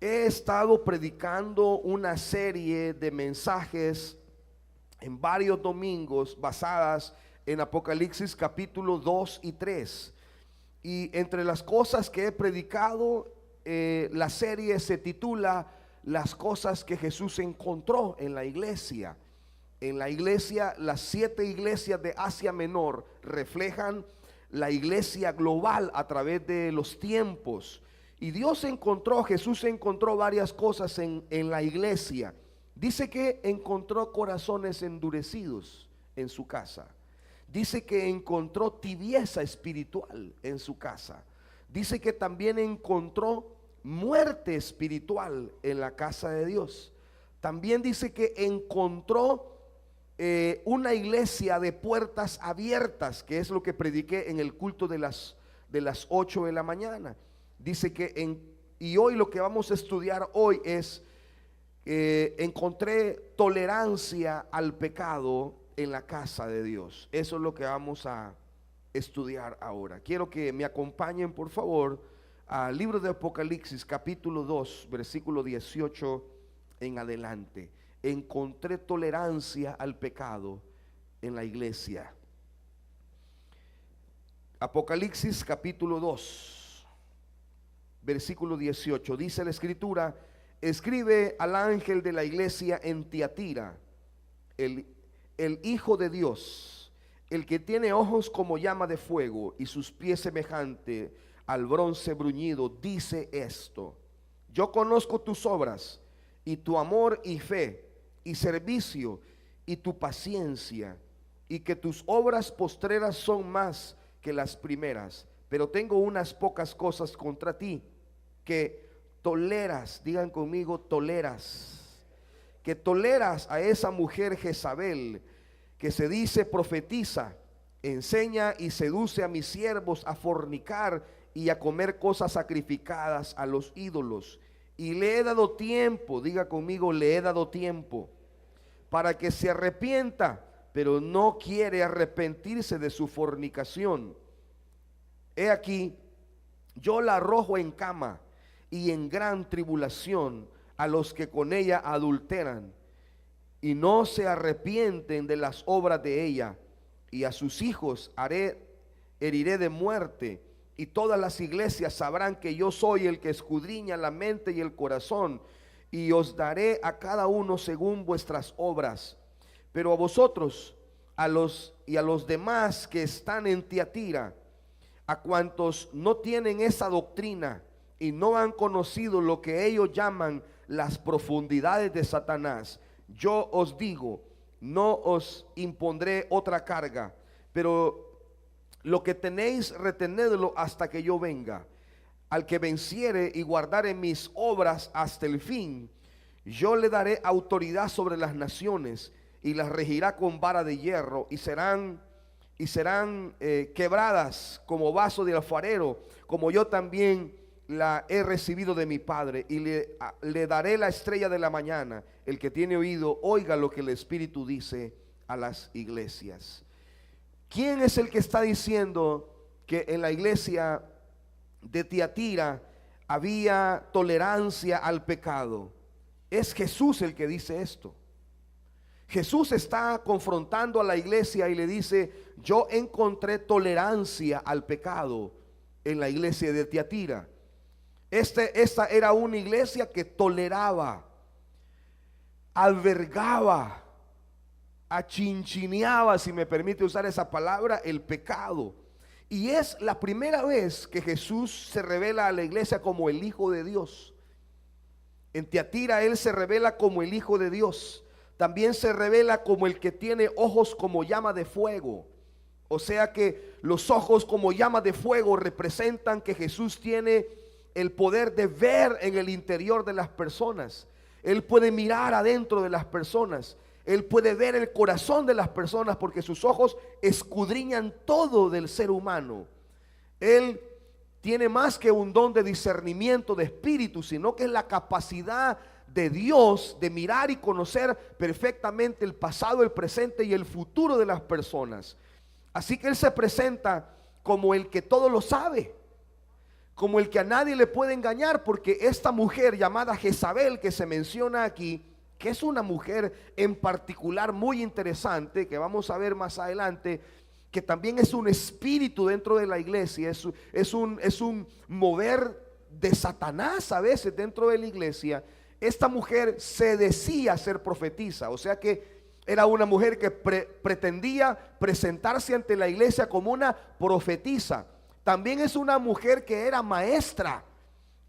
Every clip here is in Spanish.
He estado predicando una serie de mensajes en varios domingos basadas en Apocalipsis capítulo 2 y 3. Y entre las cosas que he predicado, la serie se titula Las cosas que Jesús encontró en la iglesia. En la iglesia, las 7 iglesias de Asia Menor reflejan la iglesia global a través de los tiempos. Y Jesús encontró varias cosas en la iglesia. Dice que encontró corazones endurecidos en su casa. Dice que encontró tibieza espiritual en su casa. Dice que también encontró muerte espiritual en la casa de Dios. También dice que encontró una iglesia de puertas abiertas, que es lo que prediqué en el culto de las 8 de la mañana. Dice que y hoy lo que vamos a estudiar hoy es encontré tolerancia al pecado en la casa de Dios. Eso es lo que vamos a estudiar ahora. Quiero que me acompañen, por favor, al libro de Apocalipsis capítulo 2 versículo 18 en adelante. Encontré tolerancia al pecado en la iglesia. Apocalipsis capítulo 2 versículo 18, dice la escritura: escribe al ángel de la iglesia en Tiatira, el Hijo de Dios, el que tiene ojos como llama de fuego y sus pies semejante al bronce bruñido, dice esto: yo conozco tus obras y tu amor y fe y servicio y tu paciencia, y que tus obras postreras son más que las primeras, pero tengo unas pocas cosas contra ti, que toleras, digan conmigo, toleras, que toleras a esa mujer Jezabel, que se dice profetiza, enseña y seduce a mis siervos a fornicar y a comer cosas sacrificadas a los ídolos. Y le he dado tiempo, diga conmigo, le he dado tiempo, para que se arrepienta, pero no quiere arrepentirse de su fornicación. He aquí, yo la arrojo en cama y en gran tribulación a los que con ella adulteran y no se arrepienten de las obras de ella, y a sus hijos heriré de muerte, y todas las iglesias sabrán que yo soy el que escudriña la mente y el corazón, y os daré a cada uno según vuestras obras. Pero a vosotros, a los demás que están en Tiatira, a cuantos no tienen esa doctrina y no han conocido lo que ellos llaman las profundidades de Satanás, yo os digo, no os impondré otra carga, pero lo que tenéis, retenedlo hasta que yo venga. Al que venciere y guardare mis obras hasta el fin, yo le daré autoridad sobre las naciones y las regirá con vara de hierro, y serán quebradas como vaso de alfarero, como yo también la he recibido de mi Padre. Y le daré la estrella de la mañana. El que tiene oído, oiga lo que el Espíritu dice a las iglesias. ¿Quién es el que está diciendo que en la iglesia de Tiatira había tolerancia al pecado? Es Jesús el que dice esto. Jesús está confrontando a la iglesia y le dice: yo encontré tolerancia al pecado en la iglesia de Tiatira. Esta era una iglesia que toleraba, albergaba, achinchineaba, si me permite usar esa palabra, el pecado. Y es la primera vez que Jesús se revela a la iglesia como el Hijo de Dios. En Tiatira Él se revela como el Hijo de Dios. También se revela como el que tiene ojos como llama de fuego. O sea que los ojos como llama de fuego representan que Jesús tiene el poder de ver en el interior de las personas. Él puede mirar adentro de las personas. Él puede ver el corazón de las personas, porque sus ojos escudriñan todo del ser humano. Él tiene más que un don de discernimiento de espíritu, sino que es la capacidad de Dios de mirar y conocer perfectamente el pasado, el presente y el futuro de las personas. Así que Él se presenta como el que todo lo sabe, como el que a nadie le puede engañar, porque esta mujer llamada Jezabel que se menciona aquí, que es una mujer en particular muy interesante, que vamos a ver más adelante, que también es un espíritu dentro de la iglesia, es un mover de Satanás a veces dentro de la iglesia. Esta mujer se decía ser profetisa, o sea que era una mujer que pretendía presentarse ante la iglesia como una profetisa. También es una mujer que era maestra.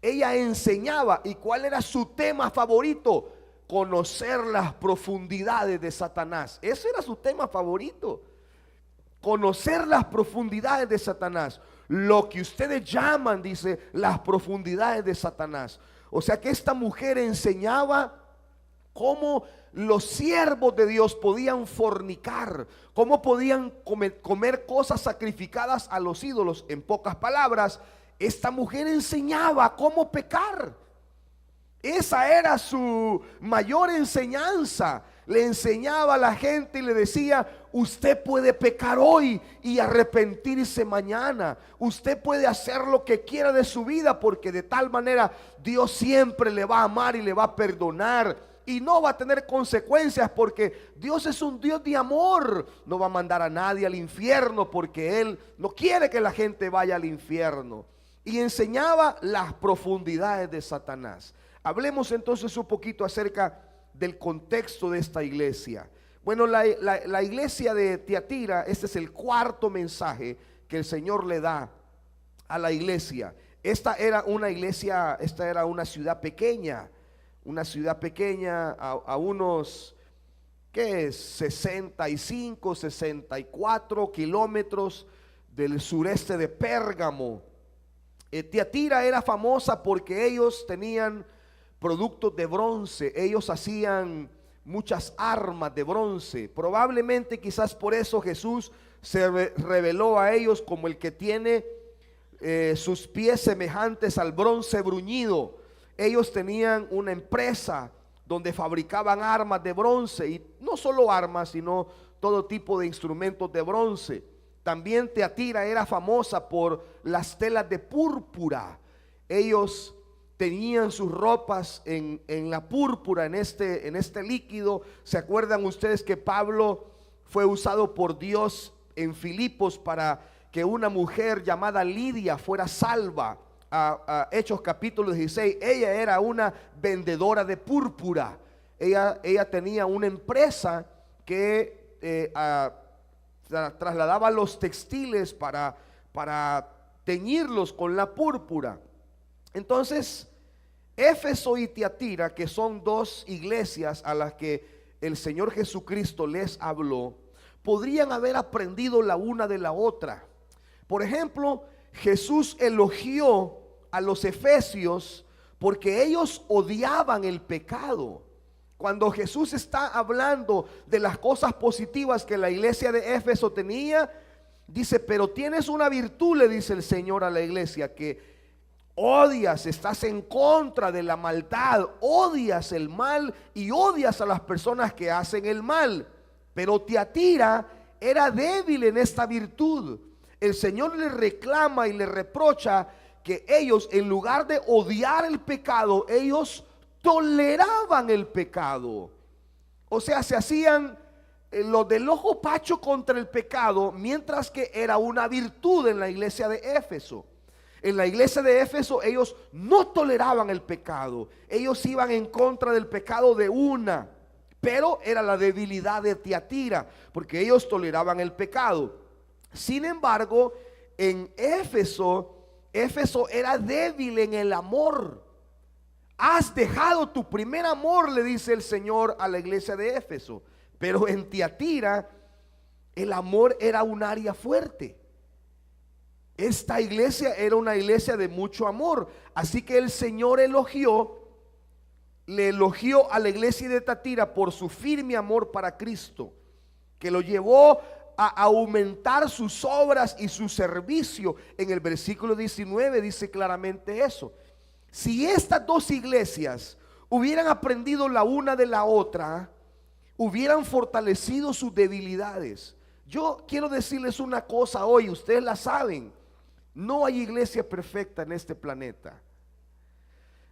Ella enseñaba. ¿Y cuál era su tema favorito? Conocer las profundidades de Satanás. Ese era su tema favorito. Conocer las profundidades de Satanás. Lo que ustedes llaman, dice, las profundidades de Satanás. O sea que esta mujer enseñaba cómo los siervos de Dios podían fornicar, cómo podían comer cosas sacrificadas a los ídolos. En pocas palabras, esta mujer enseñaba cómo pecar. Esa era su mayor enseñanza. Le enseñaba a la gente y le decía: usted puede pecar hoy y arrepentirse mañana. Usted puede hacer lo que quiera de su vida, porque de tal manera Dios siempre le va a amar y le va a perdonar. Y no va a tener consecuencias, porque Dios es un Dios de amor. No va a mandar a nadie al infierno, porque Él no quiere que la gente vaya al infierno. Y enseñaba las profundidades de Satanás. Hablemos entonces un poquito acerca del contexto de esta iglesia. Bueno, la iglesia de Tiatira, este es el cuarto mensaje que el Señor le da a la iglesia. Esta era una iglesia, esta era una ciudad pequeña. Una ciudad pequeña a unos, ¿qué es? 65, 64 kilómetros del sureste de Pérgamo. Tiatira era famosa porque ellos tenían productos de bronce. Ellos hacían muchas armas de bronce. Probablemente quizás por eso Jesús se reveló a ellos como el que tiene sus pies semejantes al bronce bruñido. Ellos tenían una empresa donde fabricaban armas de bronce, y no solo armas, sino todo tipo de instrumentos de bronce. También Tiatira era famosa por las telas de púrpura. Ellos tenían sus ropas en la púrpura, en este líquido. ¿Se acuerdan ustedes que Pablo fue usado por Dios en Filipos para que una mujer llamada Lidia fuera salva? A Hechos capítulo 16, ella era una vendedora de púrpura. Ella tenía una empresa que trasladaba los textiles para teñirlos con la púrpura. Entonces, Éfeso y Tiatira, que son dos iglesias a las que el Señor Jesucristo les habló, podrían haber aprendido la una de la otra. Por ejemplo, Jesús elogió a los efesios porque ellos odiaban el pecado. Cuando Jesús está hablando de las cosas positivas que la iglesia de Éfeso tenía, dice: pero tienes una virtud, le dice el Señor a la iglesia, que odias, estás en contra de la maldad, odias el mal y odias a las personas que hacen el mal. Pero Tiatira era débil en esta virtud. El Señor le reclama y le reprocha que ellos, en lugar de odiar el pecado, ellos toleraban el pecado. O sea, se hacían lo del ojo pacho contra el pecado, mientras que era una virtud en la iglesia de Éfeso. En la iglesia de Éfeso ellos no toleraban el pecado. Ellos iban en contra del pecado de una, pero era la debilidad de Tiatira, porque ellos toleraban el pecado. Sin embargo, en Éfeso era débil en el amor. Has dejado tu primer amor, le dice el Señor a la iglesia de Éfeso. Pero en Tiatira el amor era un área fuerte. Esta iglesia era una iglesia de mucho amor. Así que el Señor le elogió a la iglesia de Tiatira por su firme amor para Cristo, que lo llevó a aumentar sus obras y su servicio. En el versículo 19 dice claramente eso. Si estas dos iglesias hubieran aprendido la una de la otra, hubieran fortalecido sus debilidades. Yo quiero decirles una cosa hoy, ustedes la saben. No hay iglesia perfecta en este planeta.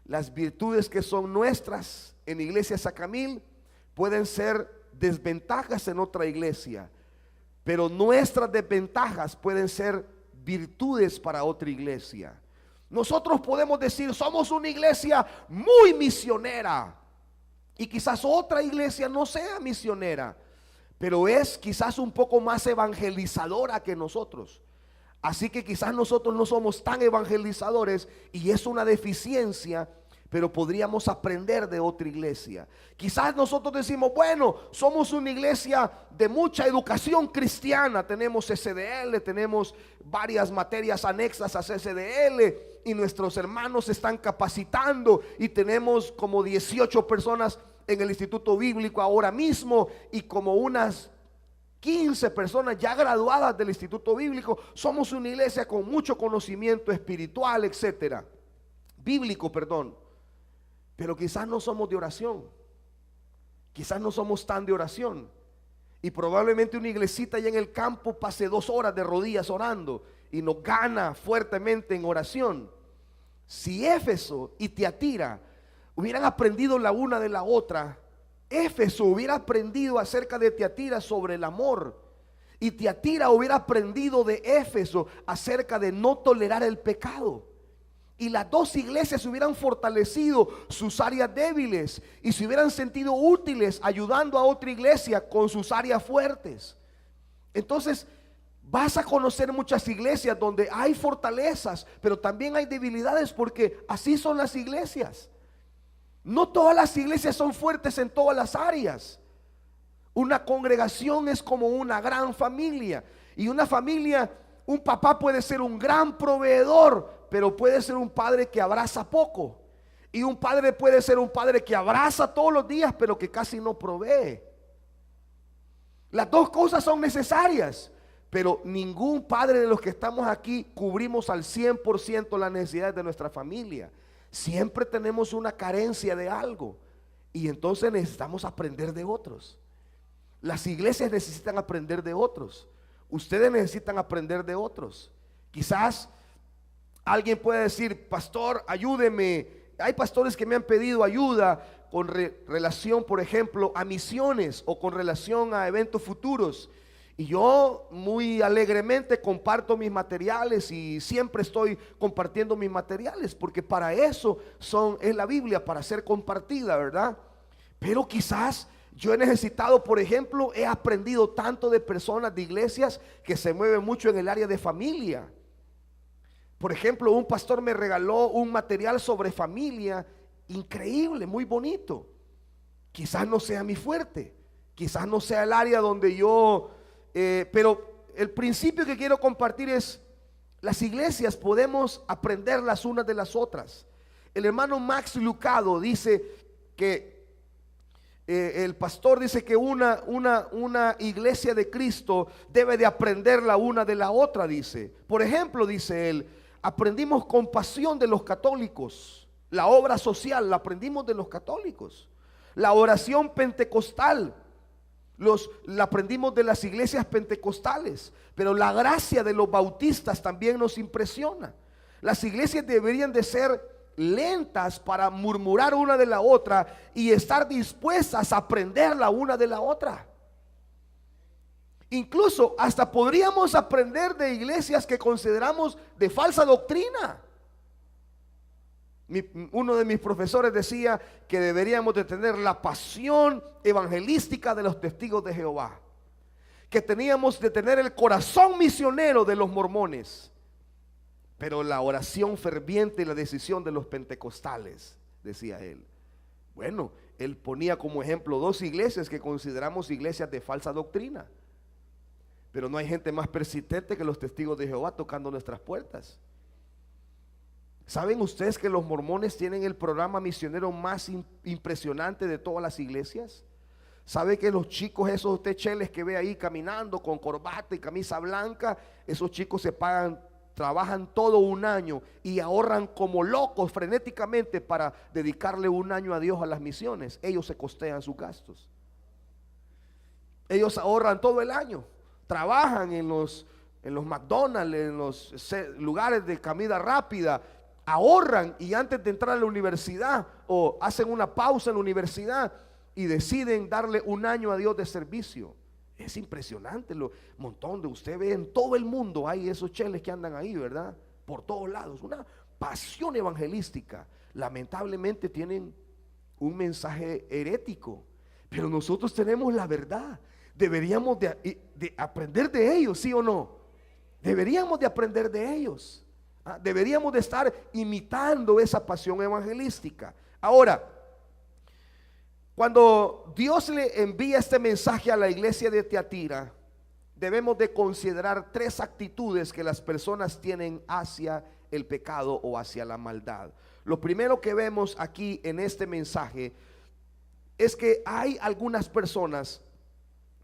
Las virtudes que son nuestras en Iglesia Sacamil pueden ser desventajas en otra iglesia, pero nuestras desventajas pueden ser virtudes para otra iglesia. Nosotros podemos decir, somos una iglesia muy misionera, y quizás otra iglesia no sea misionera, pero es quizás un poco más evangelizadora que nosotros. Así que quizás nosotros no somos tan evangelizadores y es una deficiencia, pero podríamos aprender de otra iglesia. Quizás nosotros decimos, bueno, somos una iglesia de mucha educación cristiana, tenemos CCDL, tenemos varias materias anexas a CCDL y nuestros hermanos se están capacitando y tenemos como 18 personas en el Instituto Bíblico ahora mismo y como unas 15 personas ya graduadas del Instituto Bíblico. Somos una iglesia con mucho conocimiento espiritual, etcétera, bíblico, perdón. Pero quizás no somos de oración. Quizás no somos tan de oración. Y probablemente una iglesita allá en el campo pase 2 horas de rodillas orando y nos gana fuertemente en oración. Si Éfeso y Tiatira hubieran aprendido la una de la otra, Éfeso hubiera aprendido acerca de Tiatira sobre el amor, y Tiatira hubiera aprendido de Éfeso acerca de no tolerar el pecado. Y las dos iglesias hubieran fortalecido sus áreas débiles y se hubieran sentido útiles ayudando a otra iglesia con sus áreas fuertes. Entonces vas a conocer muchas iglesias donde hay fortalezas, pero también hay debilidades, porque así son las iglesias. No todas las iglesias son fuertes en todas las áreas. Una congregación es como una gran familia, y una familia, un papá puede ser un gran proveedor, pero puede ser un padre que abraza poco. Y un padre puede ser un padre que abraza todos los días, pero que casi no provee. Las dos cosas son necesarias, pero ningún padre de los que estamos aquí cubrimos al 100% las necesidades de nuestra familia. Siempre tenemos una carencia de algo, y entonces necesitamos aprender de otros. Las iglesias necesitan aprender de otros. Ustedes necesitan aprender de otros. Quizás alguien puede decir, pastor, ayúdeme. Hay pastores que me han pedido ayuda con relación, por ejemplo, a misiones o con relación a eventos futuros. Y yo muy alegremente comparto mis materiales, y siempre estoy compartiendo mis materiales, porque para eso es la Biblia, para ser compartida, ¿verdad? Pero quizás yo he necesitado, por ejemplo, he aprendido tanto de personas de iglesias que se mueven mucho en el área de familia. Por ejemplo, un pastor me regaló un material sobre familia increíble, muy bonito. Quizás no sea mi fuerte, quizás no sea el área donde yo, pero el principio que quiero compartir es: las iglesias podemos aprender las unas de las otras. El hermano Max Lucado dice que el pastor dice que una iglesia de Cristo debe de aprender la una de la otra. Dice, por ejemplo, dice él, aprendimos compasión de los católicos. La obra social la aprendimos de los católicos. La oración pentecostal la aprendimos de las iglesias pentecostales. Pero la gracia de los bautistas también nos impresiona. Las iglesias deberían de ser lentas para murmurar una de la otra y estar dispuestas a aprender la una de la otra. Incluso hasta podríamos aprender de iglesias que consideramos de falsa doctrina. Uno de mis profesores decía que deberíamos de tener la pasión evangelística de los testigos de Jehová, que teníamos de tener el corazón misionero de los mormones, pero la oración ferviente y la decisión de los pentecostales, decía él. Bueno, él ponía como ejemplo 2 iglesias que consideramos iglesias de falsa doctrina, pero no hay gente más persistente que los testigos de Jehová tocando nuestras puertas. ¿Saben ustedes que los mormones tienen el programa misionero más impresionante de todas las iglesias? ¿Sabe que los chicos, esos techeles que ve ahí caminando con corbata y camisa blanca, esos chicos trabajan todo un año y ahorran como locos frenéticamente para dedicarle un año a Dios a las misiones? Ellos se costean sus gastos. Ellos ahorran todo el año, trabajan en los en los McDonald's, en los lugares de comida rápida, ahorran y antes de entrar a la universidad o hacen una pausa en la universidad y deciden darle un año a Dios de servicio. Es impresionante lo montón de usted ve en todo el mundo, hay esos cheles que andan ahí, ¿verdad? Por todos lados, una pasión evangelística. Lamentablemente tienen un mensaje herético, pero nosotros tenemos la verdad. Deberíamos de aprender de ellos, ¿sí o no? Deberíamos de aprender de ellos. Deberíamos de estar imitando esa pasión evangelística. Ahora, cuando Dios le envía este mensaje a la iglesia de Tiatira, debemos de considerar tres actitudes que las personas tienen hacia el pecado o hacia la maldad. Lo primero que vemos aquí en este mensaje es que hay algunas personas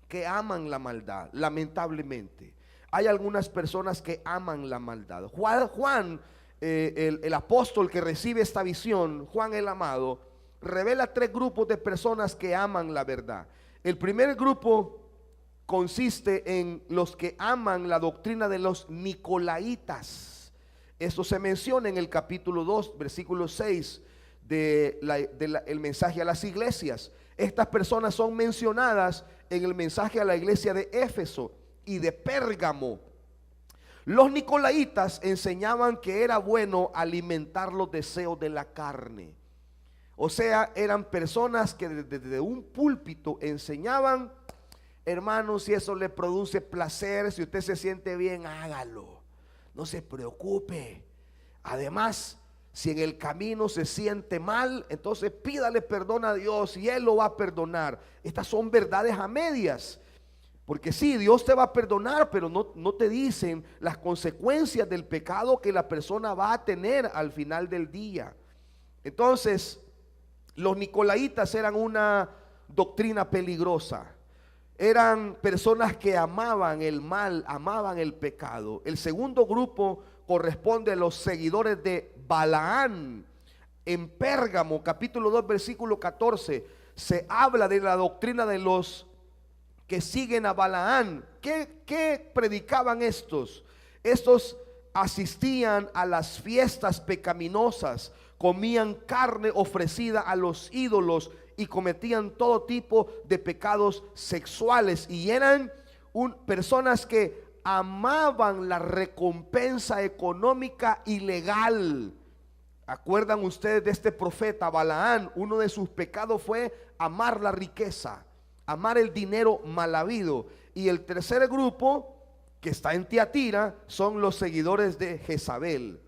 que aman la maldad, lamentablemente. Hay algunas personas que aman la maldad. Juan, el apóstol que recibe esta visión, Juan el amado, revela tres grupos de personas que aman la verdad. El primer grupo consiste en los que aman la doctrina de los nicolaitas. Esto se menciona en el capítulo 2, versículo 6 el mensaje a las iglesias. Estas personas son mencionadas en el mensaje a la iglesia de Éfeso y de Pérgamo. Los nicolaitas enseñaban que era bueno alimentar los deseos de la carne. O sea, eran personas que desde un púlpito enseñaban: hermanos, si eso le produce placer, si usted se siente bien, hágalo, no se preocupe. Además, si en el camino se siente mal, entonces pídale perdón a Dios y Él lo va a perdonar. Estas son verdades a medias, porque sí, Dios te va a perdonar, pero no te dicen las consecuencias del pecado que la persona va a tener al final del día. Entonces, los nicolaitas eran una doctrina peligrosa. Eran personas que amaban el mal, amaban el pecado. El segundo grupo corresponde a los seguidores de Balaán. En Pérgamo, capítulo 2, versículo 14, se habla de la doctrina de los que siguen a Balaán. ¿Qué predicaban estos? Estos asistían a las fiestas pecaminosas, comían carne ofrecida a los ídolos y cometían todo tipo de pecados sexuales, y eran personas que amaban la recompensa económica ilegal. ¿Acuerdan ustedes de este profeta Balaán? Uno de sus pecados fue amar la riqueza, amar el dinero mal habido. Y el tercer grupo que está en Tiatira son los seguidores de Jezabel.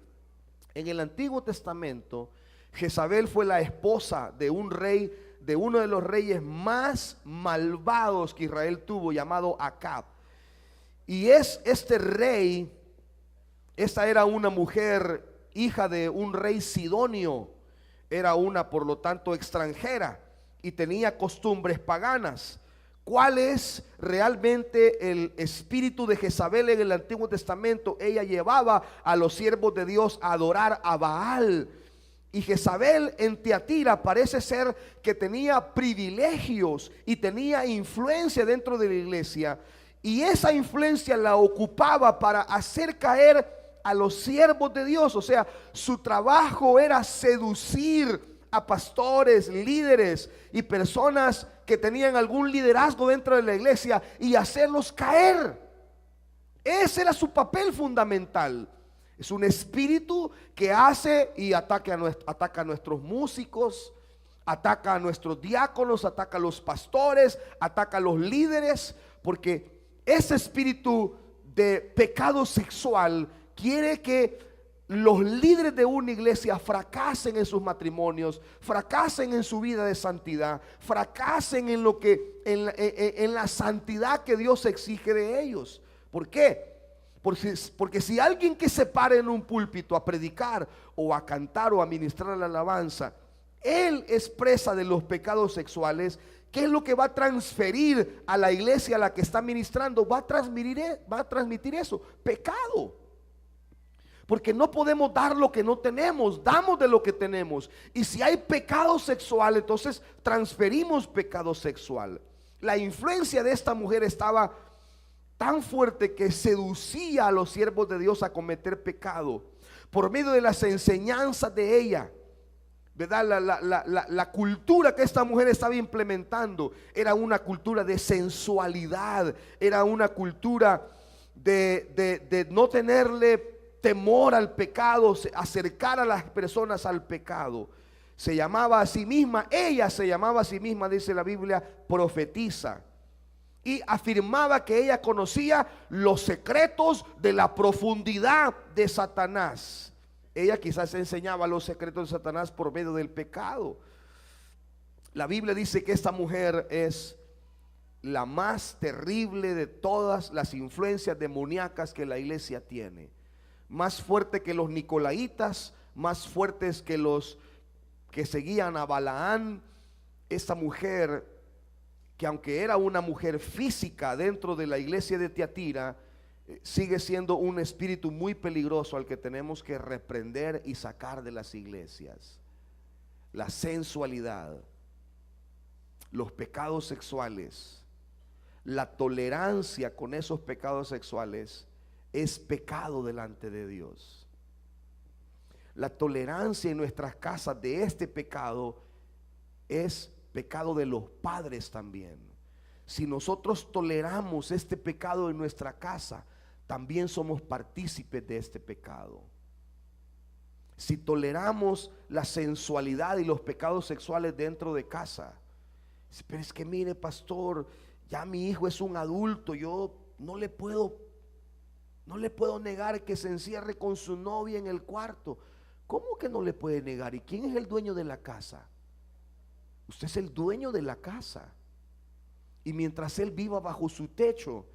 En el Antiguo Testamento, Jezabel fue la esposa de un rey, de uno de los reyes más malvados que Israel tuvo, llamado Acab. Y este rey, esta era una mujer hija de un rey sidonio, era una por lo tanto extranjera y tenía costumbres paganas. ¿Cuál es realmente el espíritu de Jezabel en el Antiguo Testamento? Ella llevaba a los siervos de Dios a adorar a Baal. Y Jezabel en Tiatira parece ser que tenía privilegios y tenía influencia dentro de la iglesia, y esa influencia la ocupaba para hacer caer a los siervos de Dios. O sea, su trabajo era seducir a pastores, líderes y personas que tenían algún liderazgo dentro de la iglesia y hacerlos caer. Ese era su papel fundamental. Es un espíritu que hace y ataca a nuestros músicos, ataca a nuestros diáconos, ataca a los pastores, ataca a los líderes, porque ese espíritu de pecado sexual quiere que los líderes de una iglesia fracasen en sus matrimonios, fracasen en su vida de santidad, fracasen en la santidad que Dios exige de ellos. ¿Por qué? Porque si alguien que se para en un púlpito a predicar o a cantar o a ministrar la alabanza, él es presa de los pecados sexuales, ¿qué es lo que va a transferir a la iglesia a la que está ministrando? Va a transmitir eso, pecado. Porque no podemos dar lo que no tenemos, damos de lo que tenemos. Y si hay pecado sexual, entonces transferimos pecado sexual. La influencia de esta mujer estaba tan fuerte que seducía a los siervos de Dios a cometer pecado por medio de las enseñanzas de ella, ¿verdad? La cultura que esta mujer estaba implementando era una cultura de sensualidad, era una cultura de no tenerle temor al pecado, acercar a las personas al pecado. Se llamaba a sí misma, ella se llamaba a sí misma, dice la Biblia, profetisa, y afirmaba que ella conocía los secretos de la profundidad de Satanás. Ella quizás enseñaba los secretos de Satanás por medio del pecado. La Biblia dice que esta mujer es la más terrible de todas las influencias demoníacas que la iglesia tiene. Más fuerte que los nicolaitas, más fuertes que los que seguían a Balaán. Esta mujer, que aunque era una mujer física dentro de la iglesia de Tiatira, sigue siendo un espíritu muy peligroso al que tenemos que reprender y sacar de las iglesias. La sensualidad, los pecados sexuales, la tolerancia con esos pecados sexuales es pecado delante de Dios. La tolerancia en nuestras casas de este pecado es pecado de los padres también. Si nosotros toleramos este pecado en nuestra casa, también somos partícipes de este pecado. Si toleramos la sensualidad y los pecados sexuales dentro de casa, pero es que mire, pastor, ya mi hijo es un adulto, yo no le puedo negar que se encierre con su novia en el cuarto. ¿Cómo que no le puede negar? ¿Y quién es el dueño de la casa? Usted es el dueño de la casa. Y mientras él viva bajo su techo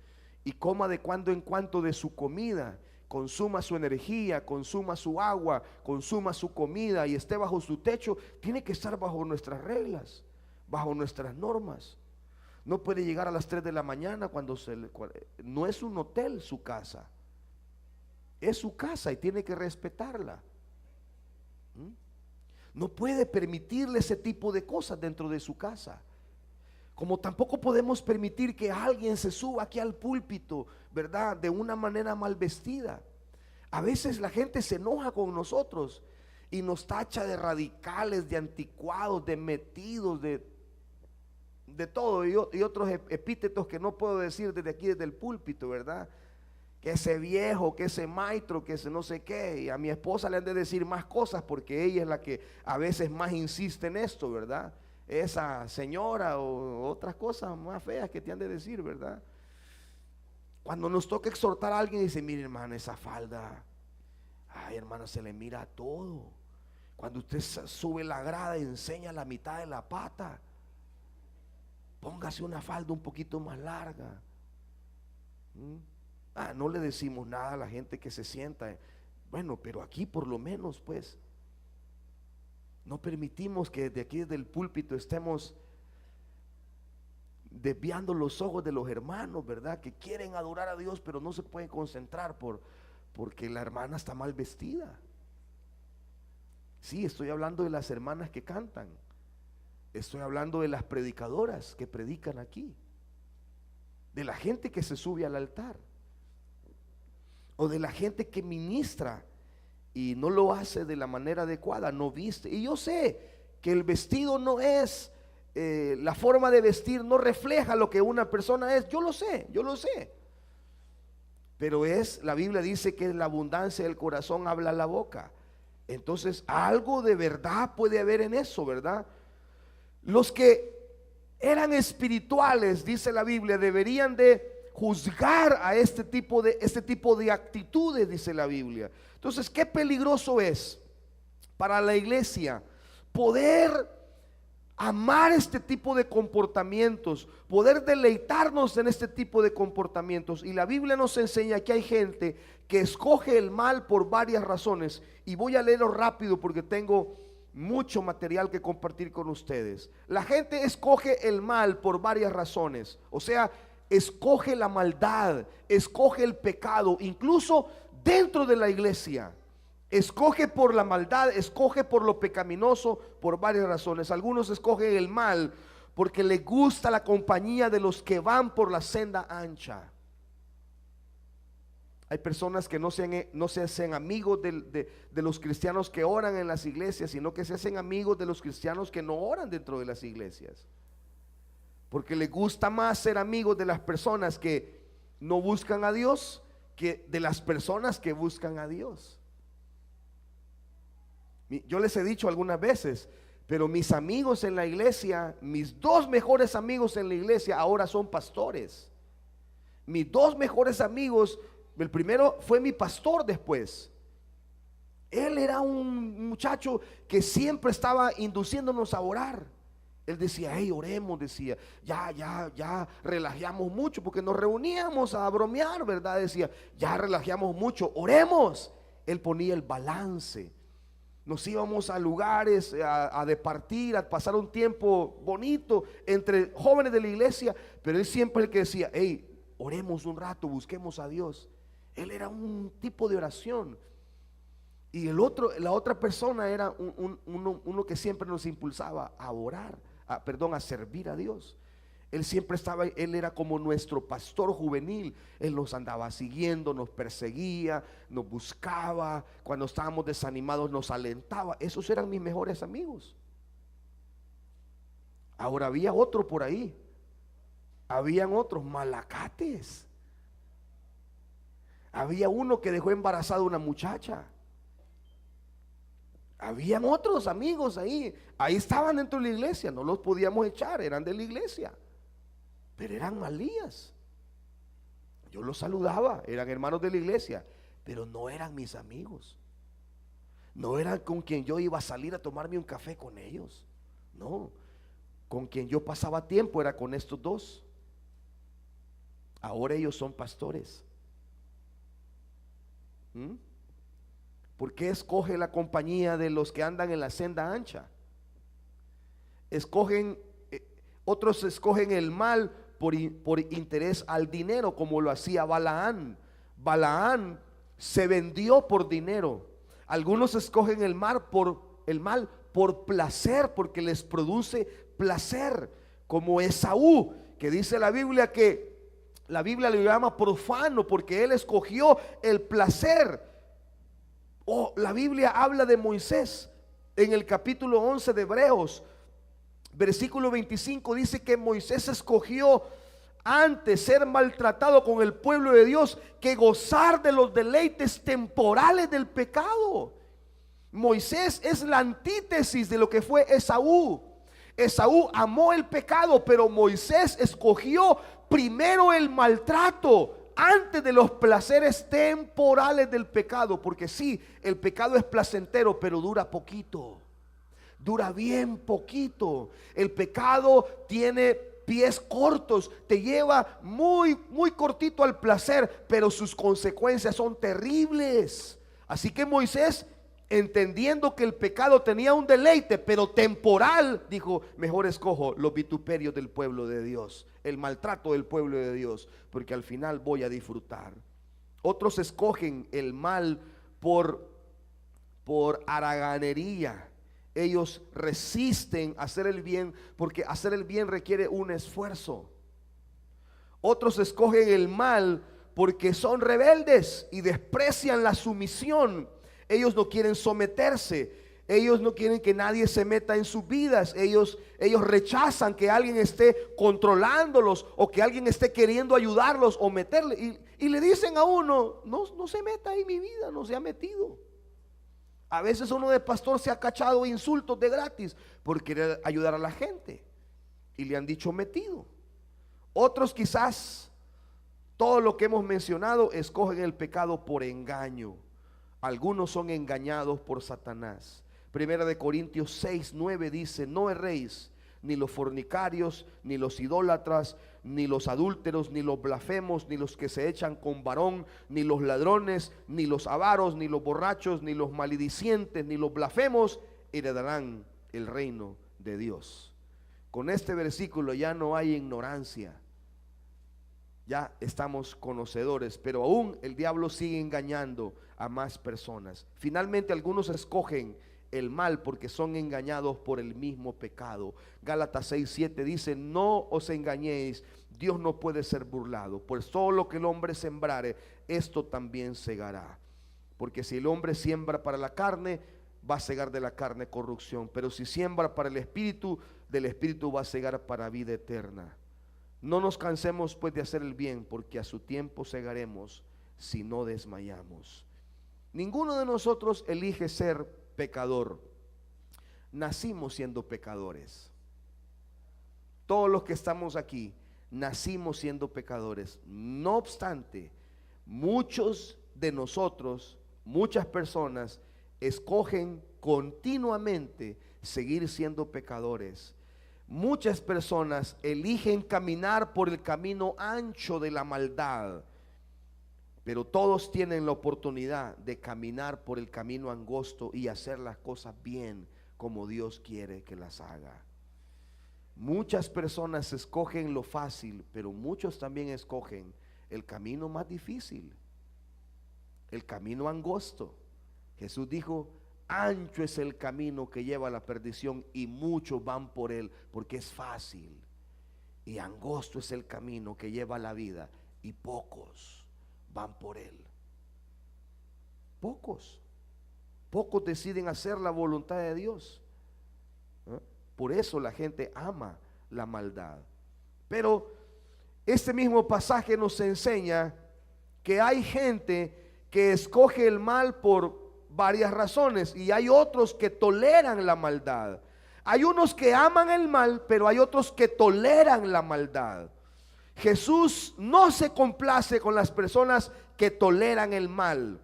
y coma de cuando en cuando de su comida, consuma su energía, consuma su agua, consuma su comida y esté bajo su techo, tiene que estar bajo nuestras reglas, bajo nuestras normas. No puede llegar a las 3 de la mañana cuando no es un hotel su casa. Es su casa y tiene que respetarla. No puede permitirle ese tipo de cosas dentro de su casa. Como tampoco podemos permitir que alguien se suba aquí al púlpito, ¿verdad?, de una manera mal vestida. A veces la gente se enoja con nosotros y nos tacha de radicales, de anticuados, de metidos, de todo y otros epítetos que no puedo decir desde aquí, desde el púlpito, ¿verdad? Que ese viejo, que ese maestro, que ese no sé qué. Y a mi esposa le han de decir más cosas porque ella es la que a veces más insiste en esto, ¿verdad? Esa señora o otras cosas más feas que te han de decir, ¿verdad? Cuando nos toca exhortar a alguien, dice: mire, hermana, esa falda, ay, hermana, se le mira todo. Cuando usted sube la grada, enseña la mitad de la pata. Póngase una falda un poquito más larga. No le decimos nada a la gente que se sienta. Bueno, pero aquí por lo menos, pues, no permitimos que desde aquí, desde el púlpito, estemos desviando los ojos de los hermanos, ¿verdad? Que quieren adorar a Dios, pero no se pueden concentrar porque la hermana está mal vestida. Sí, estoy hablando de las hermanas que cantan. Estoy hablando de las predicadoras que predican aquí, de la gente que se sube al altar, o de la gente que ministra y no lo hace de la manera adecuada, no viste. Y yo sé que el vestido no es, la forma de vestir no refleja lo que una persona es. Yo lo sé. Pero la Biblia dice que la abundancia del corazón habla la boca. Entonces algo de verdad puede haber en eso, ¿verdad? Los que eran espirituales, dice la Biblia, deberían de juzgar a este tipo de actitudes, dice la Biblia. Entonces, qué peligroso es para la iglesia poder amar este tipo de comportamientos, poder deleitarnos en este tipo de comportamientos. Y la Biblia nos enseña que hay gente que escoge el mal por varias razones. Y voy a leerlo rápido porque tengo mucho material que compartir con ustedes. La gente escoge el mal por varias razones. O sea, escoge la maldad, escoge el pecado, incluso dentro de la iglesia. Escoge por la maldad, escoge por lo pecaminoso por varias razones. Algunos escogen el mal porque les gusta la compañía de los que van por la senda ancha. Hay personas que no se hacen amigos de los cristianos que oran en las iglesias, sino que se hacen amigos de los cristianos que no oran dentro de las iglesias. Porque les gusta más ser amigos de las personas que no buscan a Dios que de las personas que buscan a Dios. Yo les he dicho algunas veces, pero mis amigos en la iglesia, mis dos mejores amigos en la iglesia ahora son pastores. Mis dos mejores amigos, el primero fue mi pastor después. Él era un muchacho que siempre estaba induciéndonos a orar. Él decía, hey, oremos, decía, ya relajamos mucho, porque nos reuníamos a bromear, ¿verdad? Decía, ya relajamos mucho, oremos. Él ponía el balance. Nos íbamos a lugares a departir, a pasar un tiempo bonito entre jóvenes de la iglesia, pero él siempre el que decía, hey, oremos un rato, busquemos a Dios. Él era un tipo de oración. Y la otra persona era uno que siempre nos impulsaba a orar, a servir a Dios. Él siempre estaba, él era como nuestro pastor juvenil. Él nos andaba siguiendo, nos perseguía, nos buscaba. Cuando estábamos desanimados nos alentaba. Esos eran mis mejores amigos. Ahora había otro por ahí. Habían otros malacates. Había uno que dejó embarazada a una muchacha. Habían otros amigos ahí. Ahí estaban dentro de la iglesia. No los podíamos echar, eran de la iglesia. Pero eran malías. Yo los saludaba, eran hermanos de la iglesia, pero no eran mis amigos. No eran con quien yo iba a salir a tomarme un café con ellos. No, con quien yo pasaba tiempo era con estos dos. Ahora ellos son pastores. ¿Por qué escoge la compañía de los que andan en la senda ancha? Otros escogen el mal por interés al dinero, como lo hacía Balaán. Balaán se vendió por dinero. Algunos escogen el mal por placer, porque les produce placer, como Esaú, que dice la Biblia que la Biblia lo llama profano porque él escogió el placer. La Biblia habla de Moisés en el capítulo 11 de Hebreos, versículo 25, dice que Moisés escogió antes ser maltratado con el pueblo de Dios que gozar de los deleites temporales del pecado. Moisés es la antítesis de lo que fue Esaú. Esaú amó el pecado, pero Moisés escogió primero el maltrato antes de los placeres temporales del pecado. Porque sí, el pecado es placentero, pero dura poquito. Dura bien poquito. El pecado tiene pies cortos, te lleva muy cortito al placer, pero sus consecuencias son terribles. Así que Moisés, entendiendo que el pecado tenía un deleite, pero temporal, dijo, mejor escojo los vituperios del pueblo de Dios, el maltrato del pueblo de Dios, porque al final voy a disfrutar. Otros escogen el mal por haraganería. Ellos resisten hacer el bien, porque hacer el bien requiere un esfuerzo. Otros escogen el mal porque son rebeldes y desprecian la sumisión. Ellos no quieren someterse. Ellos no quieren que nadie se meta en sus vidas. Ellos rechazan que alguien esté controlándolos o que alguien esté queriendo ayudarlos o meterle. Y le dicen a uno, no se meta en mi vida, no se ha metido. A veces uno de pastor se ha cachado insultos de gratis por querer ayudar a la gente y le han dicho metido. Otros quizás, todo lo que hemos mencionado, escogen el pecado por engaño. Algunos son engañados por Satanás. Primera de Corintios 6:9 dice, no erréis, ni los fornicarios, ni los idólatras, ni los adúlteros, ni los blasfemos, ni los que se echan con varón, ni los ladrones, ni los avaros, ni los borrachos, ni los maledicientes, ni los blasfemos heredarán el reino de Dios. Con este versículo ya no hay ignorancia, ya estamos conocedores, pero aún el diablo sigue engañando a más personas. Finalmente algunos escogen el mal, porque son engañados por el mismo pecado. Gálatas 6:7 dice: no os engañéis, Dios no puede ser burlado, pues todo lo que el hombre sembrare, esto también segará. Porque si el hombre siembra para la carne, va a segar de la carne corrupción, pero si siembra para el espíritu, del espíritu va a segar para vida eterna. No nos cansemos pues de hacer el bien, porque a su tiempo segaremos si no desmayamos. Ninguno de nosotros elige ser pecador. Nacimos siendo pecadores. Todos los que estamos aquí nacimos siendo pecadores. No obstante, muchos de nosotros, muchas personas, escogen continuamente seguir siendo pecadores. Muchas personas eligen caminar por el camino ancho de la maldad, pero todos tienen la oportunidad de caminar por el camino angosto y hacer las cosas bien como Dios quiere que las haga. Muchas personas escogen lo fácil, pero muchos también escogen el camino más difícil, el camino angosto. Jesús dijo: ancho es el camino que lleva a la perdición y muchos van por él, porque es fácil. Y angosto es el camino que lleva a la vida y pocos van por él. Pocos deciden hacer la voluntad de Dios. Por eso la gente ama la maldad. Pero este mismo pasaje nos enseña que hay gente que escoge el mal por varias razones, y hay otros que toleran la maldad. Hay unos que aman el mal, pero hay otros que toleran la maldad. Jesús no se complace con las personas que toleran el mal.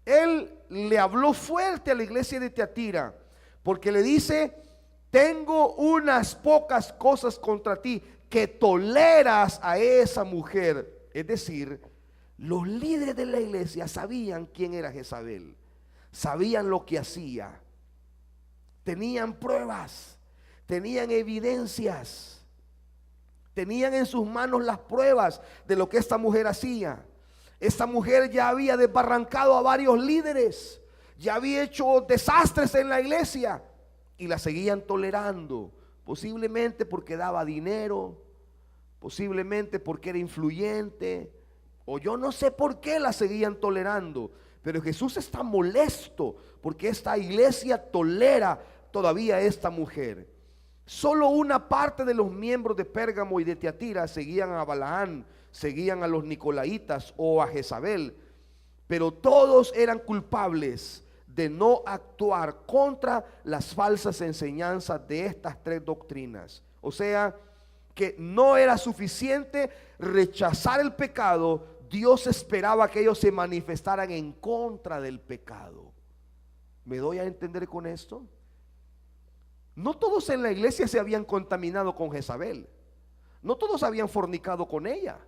Él le habló fuerte a la iglesia de Tiatira, porque le dice: tengo unas pocas cosas contra ti, que toleras a esa mujer. Es decir, los líderes de la iglesia sabían quién era Jezabel, sabían lo que hacía, tenían pruebas, tenían evidencias, tenían en sus manos las pruebas de lo que esta mujer hacía. Esta mujer ya había desbarrancado a varios líderes, ya había hecho desastres en la iglesia, y la seguían tolerando, posiblemente porque daba dinero, posiblemente porque era influyente, o yo no sé por qué la seguían tolerando. Pero Jesús está molesto porque esta iglesia tolera todavía a esta mujer. Solo una parte de los miembros de Pérgamo y de Tiatira seguían a Balaán, seguían a los Nicolaitas o a Jezabel, pero todos eran culpables de no actuar contra las falsas enseñanzas de estas tres doctrinas. O sea, que no era suficiente rechazar el pecado, Dios esperaba que ellos se manifestaran en contra del pecado. ¿Me doy a entender con esto? No todos en la iglesia se habían contaminado con Jezabel, no todos habían fornicado con ella.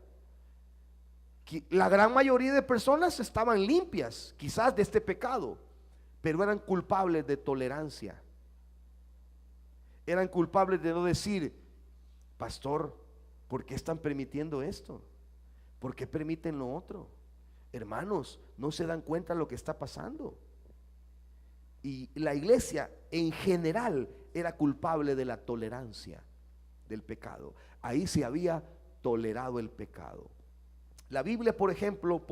La gran mayoría de personas estaban limpias quizás de este pecado, pero eran culpables de tolerancia. Eran culpables de no decir: pastor, ¿por qué están permitiendo esto? ¿Por qué permiten lo otro? Hermanos, no se dan cuenta de lo que está pasando. Y la iglesia en general era culpable de la tolerancia del pecado. Ahí se había tolerado el pecado. La Biblia, por ejemplo,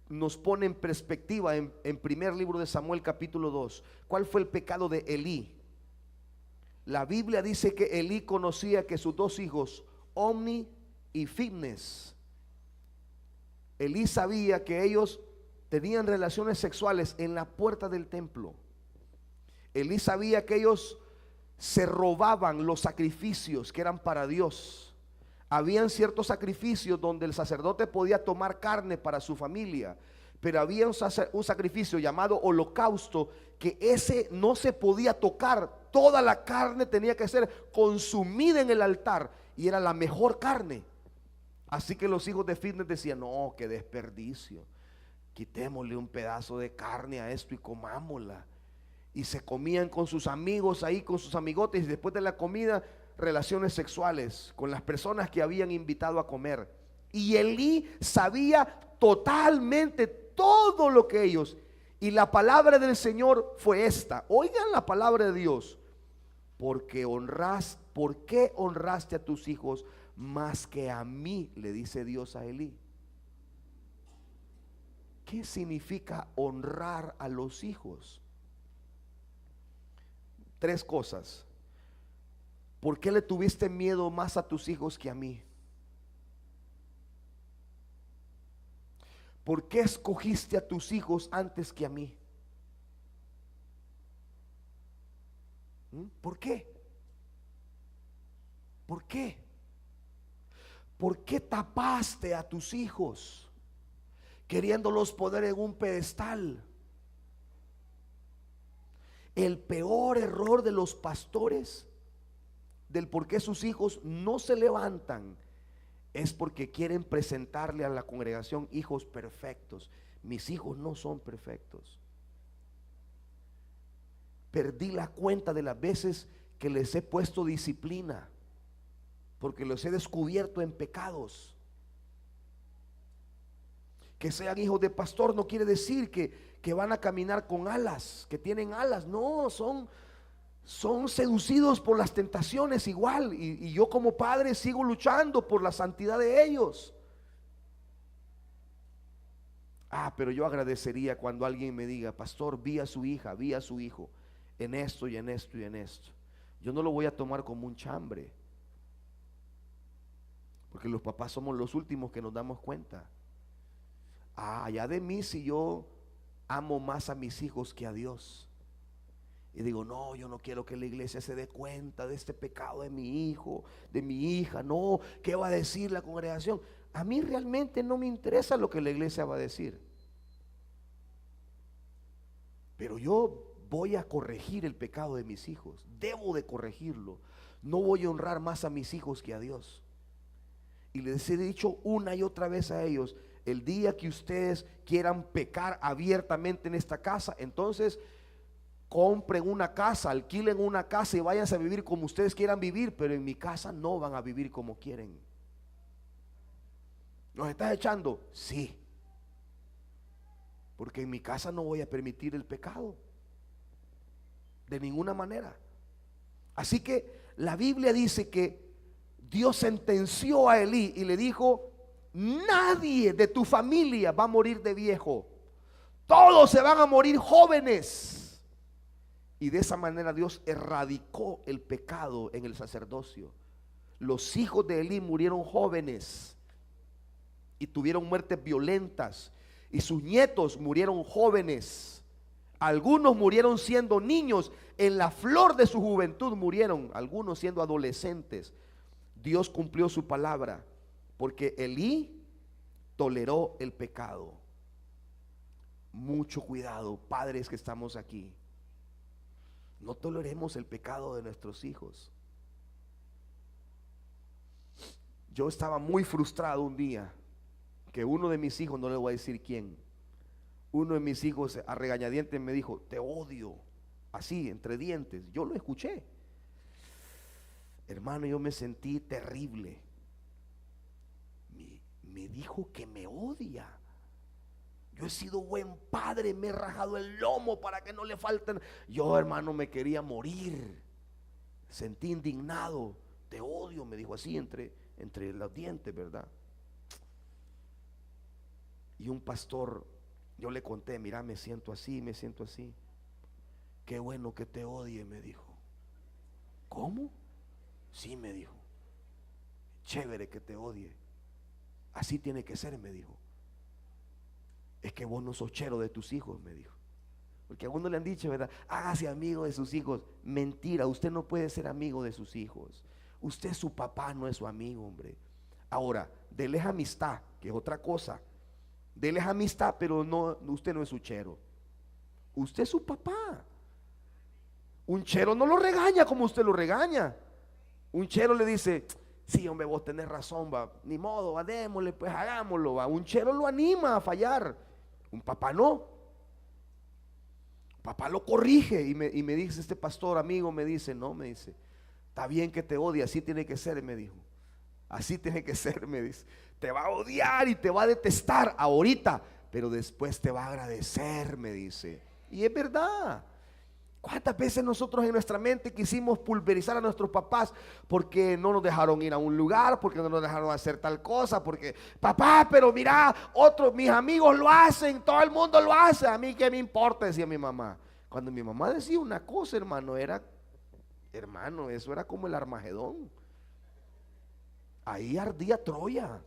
nos pone en perspectiva en primer libro de Samuel capítulo 2. ¿Cuál fue el pecado de Elí? La Biblia dice que Elí conocía que sus dos hijos, Omni y Fibnes, Elí sabía que ellos tenían relaciones sexuales en la puerta del templo. Elí sabía que ellos se robaban los sacrificios que eran para Dios. Habían ciertos sacrificios donde el sacerdote podía tomar carne para su familia, pero había un sacrificio llamado holocausto, que ese no se podía tocar. Toda la carne tenía que ser consumida en el altar, y era la mejor carne. Así que los hijos de Fitness decían: no, qué desperdicio, quitémosle un pedazo de carne a esto y comámosla. Y se comían con sus amigos ahí, con sus amigotes, y después de la comida, relaciones sexuales con las personas que habían invitado a comer. Y Elí sabía totalmente todo lo que ellos, Y la palabra del Señor fue esta. Oigan la palabra de Dios. ¿Por qué honraste a tus hijos más que a mí? Le dice Dios a Elí. ¿Qué significa honrar a los hijos? Tres cosas. ¿Por qué le tuviste miedo más a tus hijos que a mí? ¿Por qué escogiste a tus hijos antes que a mí? ¿Por qué? ¿Por qué? ¿Por qué tapaste a tus hijos queriéndolos poner en un pedestal? El peor error de los pastores, del por qué sus hijos no se levantan, es porque quieren presentarle a la congregación hijos perfectos. Mis hijos no son perfectos. Perdí la cuenta de las veces que les he puesto disciplina, porque los he descubierto en pecados. Que sean hijos de pastor no quiere decir que van a caminar con alas, que tienen alas. No, son seducidos por las tentaciones igual. Y yo como padre sigo luchando por la santidad de ellos. Pero yo agradecería cuando alguien me diga: pastor, vi a su hija, vi a su hijo en esto y en esto y en esto. Yo no lo voy a tomar como un chambre, porque los papás somos los últimos que nos damos cuenta. Ya de mí si yo amo más a mis hijos que a Dios. Y digo: no, yo no quiero que la iglesia se dé cuenta de este pecado de mi hijo, de mi hija. No, ¿qué va a decir la congregación? A mí realmente no me interesa lo que la iglesia va a decir, pero yo voy a corregir el pecado de mis hijos. Debo de corregirlo. No voy a honrar más a mis hijos que a Dios. Y les he dicho una y otra vez a ellos: el día que ustedes quieran pecar abiertamente en esta casa, entonces compren una casa, alquilen una casa y váyanse a vivir como ustedes quieran vivir, pero en mi casa no van a vivir como quieren. ¿Nos estás echando? Sí, porque en mi casa no voy a permitir el pecado de ninguna manera. Así que la Biblia dice que Dios sentenció a Elí y le dijo: nadie de tu familia va a morir de viejo, todos se van a morir jóvenes. Y de esa manera Dios erradicó el pecado en el sacerdocio. Los hijos de Elí murieron jóvenes y tuvieron muertes violentas, y sus nietos murieron jóvenes. Algunos murieron siendo niños, en la flor de su juventud murieron, algunos siendo adolescentes. Dios cumplió su palabra, porque Elí toleró el pecado. Mucho cuidado, padres que estamos aquí. No toleremos el pecado de nuestros hijos. Yo estaba muy frustrado un día que uno de mis hijos, no le voy a decir quién, uno de mis hijos a regañadientes me dijo: te odio, así entre dientes. Yo lo escuché, hermano, yo me sentí terrible. Me dijo que me odia. Yo he sido buen padre, me he rajado el lomo para que no le falten. Yo, hermano, me quería morir. Sentí indignado. Te odio, me dijo así entre los dientes, ¿verdad? Y un pastor, yo le conté: mira, me siento así, me siento así. Qué bueno que te odie, me dijo. ¿Cómo? Sí, me dijo. Chévere que te odie. Así tiene que ser, me dijo. Es que vos no sos chero de tus hijos, me dijo. Porque a uno le han dicho, ¿verdad? Hágase amigo de sus hijos. Mentira, usted no puede ser amigo de sus hijos. Usted es su papá, no es su amigo, hombre. Ahora, déles amistad, que es otra cosa. Déles amistad, pero no, usted no es su chero. Usted es su papá. Un chero no lo regaña como usted lo regaña. Un chero le dice: sí, hombre, vos tenés razón, va, ni modo, va, démosle, pues hagámoslo, va. Un chero lo anima a fallar. Un papá no. Papá lo corrige y me dice este pastor amigo, me dice: no, me dice, está bien que te odie, así tiene que ser, me dijo. Así tiene que ser, me dice. Te va a odiar y te va a detestar ahorita, pero después te va a agradecer, me dice. Y es verdad. ¿Cuántas veces nosotros en nuestra mente quisimos pulverizar a nuestros papás porque no nos dejaron ir a un lugar, porque no nos dejaron hacer tal cosa, porque papá, pero mira, otros, mis amigos lo hacen, todo el mundo lo hace, a mí qué me importa, decía mi mamá. Cuando mi mamá decía una cosa, hermano, eso era como el Armagedón. Ahí ardía Troya.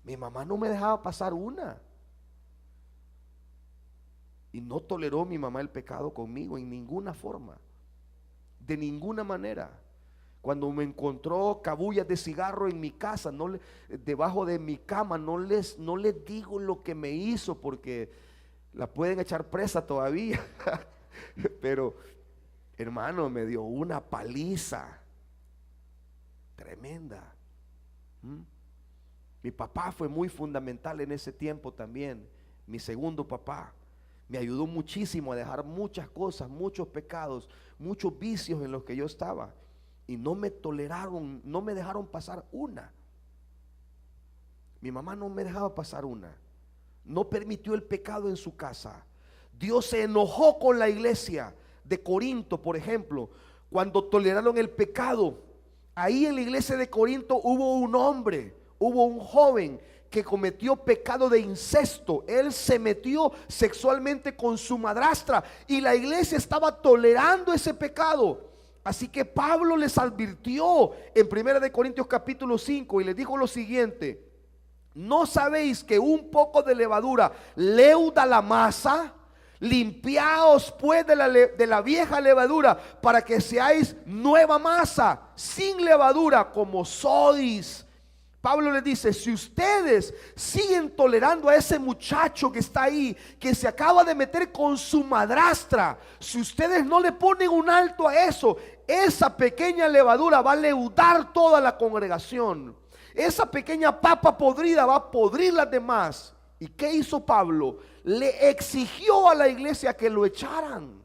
Mi mamá no me dejaba pasar una. Y no toleró mi mamá el pecado conmigo en ninguna forma, de ninguna manera. Cuando me encontró cabullas de cigarro en mi casa, debajo de mi cama, no les digo lo que me hizo, porque la pueden echar presa todavía. Pero hermano, me dio una paliza tremenda. Mi papá fue muy fundamental en ese tiempo también. Mi segundo papá me ayudó muchísimo a dejar muchas cosas, muchos pecados, muchos vicios en los que yo estaba. Y no me toleraron, no me dejaron pasar una. Mi mamá no me dejaba pasar una. No permitió el pecado en su casa. Dios se enojó con la iglesia de Corinto, por ejemplo, cuando toleraron el pecado. Ahí en la iglesia de Corinto hubo un hombre, hubo un joven que cometió pecado de incesto. Él se metió sexualmente con su madrastra y la iglesia estaba tolerando ese pecado. Así que Pablo les advirtió en 1 Corintios capítulo 5 y les dijo lo siguiente: ¿no sabéis que un poco de levadura leuda la masa? Limpiaos pues de la vieja levadura, para que seáis nueva masa, sin levadura, como sois. Pablo les dice: si ustedes siguen tolerando a ese muchacho que está ahí, que se acaba de meter con su madrastra, si ustedes no le ponen un alto a eso, esa pequeña levadura va a leudar toda la congregación. Esa pequeña papa podrida va a podrir las demás. ¿Y qué hizo Pablo? Le exigió a la iglesia que lo echaran.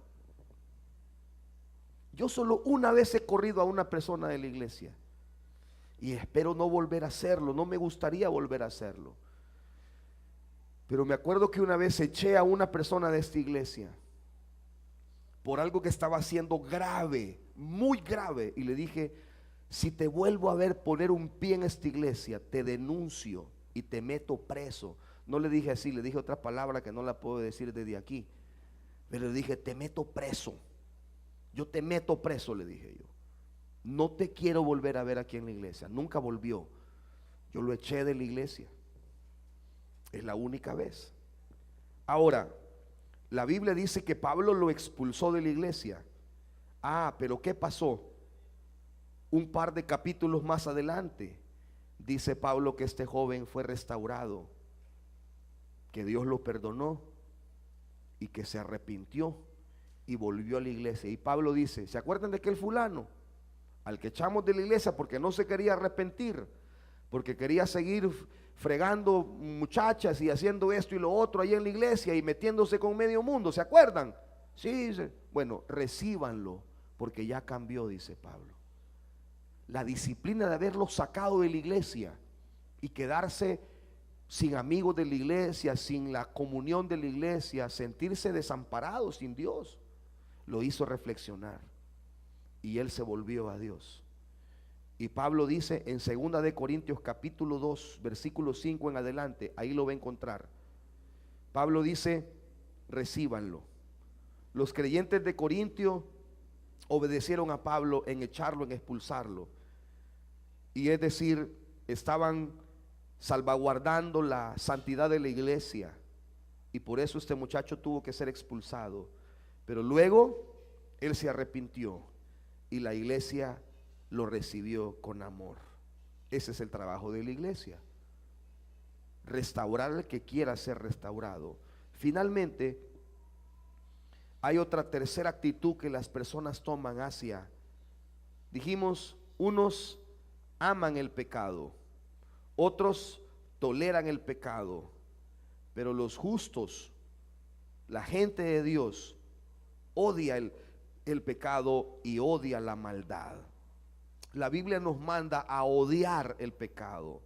Yo solo una vez he corrido a una persona de la iglesia y espero no volver a hacerlo. No me gustaría volver a hacerlo. Pero me acuerdo que una vez eché a una persona de esta iglesia por algo que estaba haciendo grave, muy grave, y le dije: si te vuelvo a ver poner un pie en esta iglesia, te denuncio y te meto preso. No le dije así, le dije otra palabra que no la puedo decir desde aquí, pero le dije: te meto preso. Yo te meto preso, le dije yo. No te quiero volver a ver aquí en la iglesia. Nunca volvió. Yo lo eché de la iglesia. Es la única vez. Ahora, la Biblia dice que Pablo lo expulsó de la iglesia. Pero ¿qué pasó? Un par de capítulos más adelante dice Pablo que este joven fue restaurado, que Dios lo perdonó y que se arrepintió y volvió a la iglesia. Y Pablo dice: ¿se acuerdan de aquel fulano al que echamos de la iglesia porque no se quería arrepentir, porque quería seguir fregando muchachas y haciendo esto y lo otro ahí en la iglesia y metiéndose con medio mundo? ¿Se acuerdan? Sí, dice. Bueno, recíbanlo porque ya cambió, dice Pablo. La disciplina de haberlo sacado de la iglesia y quedarse sin amigos de la iglesia, sin la comunión de la iglesia, sentirse desamparado sin Dios, lo hizo reflexionar y él se volvió a Dios. Y Pablo dice en 2 Corintios capítulo 2 versículo 5 en adelante, ahí lo va a encontrar. Pablo dice: recíbanlo. Los creyentes de Corintio obedecieron a Pablo en echarlo, en expulsarlo. Y es decir, estaban salvaguardando la santidad de la iglesia, y por eso este muchacho tuvo que ser expulsado. Pero luego él se arrepintió y la iglesia lo recibió con amor. Ese es el trabajo de la iglesia: restaurar al que quiera ser restaurado. Finalmente, hay otra tercera actitud que las personas toman dijimos, unos aman el pecado, otros toleran el pecado, pero los justos, la gente de Dios, odia el pecado y odia la maldad. La Biblia nos manda a odiar el pecado.